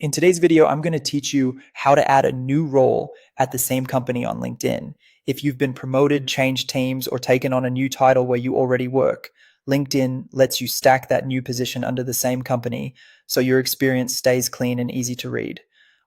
In today's video, I'm going to teach you how to add a new role at the same company on LinkedIn. If you've been promoted, changed teams, or taken on a new title where you already work, LinkedIn lets you stack that new position under the same company so your experience stays clean and easy to read.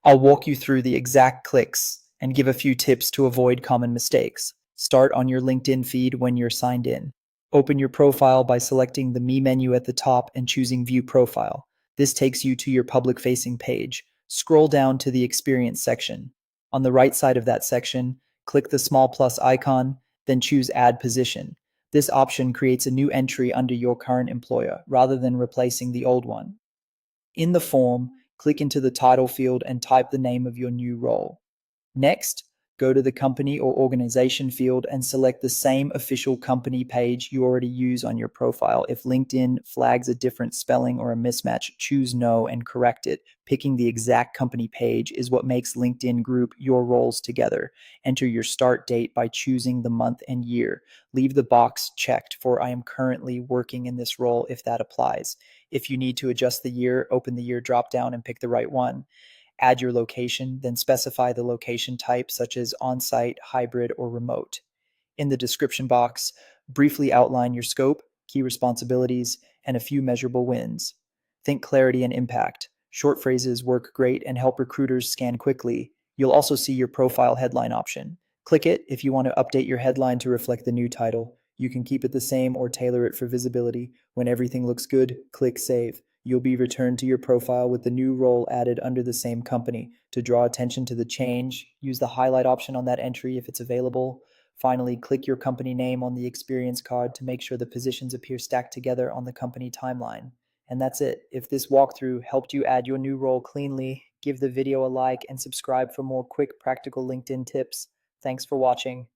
I'll walk you through the exact clicks and give a few tips to avoid common mistakes. Start on your LinkedIn feed when you're signed in. Open your profile by selecting the Me menu at the top and choosing View Profile. This takes you to your public-facing page. Scroll down to the Experience section. On the right side of that section, click the small plus icon, then choose Add Position. This option creates a new entry under your current employer rather than replacing the old one. In the form, click into the title field and type the name of your new role. Next, go to the company or organization field and select the same official company page you already use on your profile. If LinkedIn flags a different spelling or a mismatch, choose No and correct it. Picking the exact company page is what makes LinkedIn group your roles together. Enter your start date by choosing the month and year. Leave the box checked for I am currently working in this role if that applies. If you need to adjust the year, open the year dropdown and pick the right one. Add your location, then specify the location type such as on-site, hybrid, or remote. In the description box, briefly outline your scope, key responsibilities, and a few measurable wins. Think clarity and impact. Short phrases work great and help recruiters scan quickly. You'll also see your profile headline option. Click it if you want to update your headline to reflect the new title. You can keep it the same or tailor it for visibility. When everything looks good, click Save. You'll be returned to your profile with the new role added under the same company. To draw attention to the change, use the highlight option on that entry if it's available. Finally, click your company name on the experience card to make sure the positions appear stacked together on the company timeline. And that's it. If this walkthrough helped you add your new role cleanly, give the video a like and subscribe for more quick practical LinkedIn tips. Thanks for watching.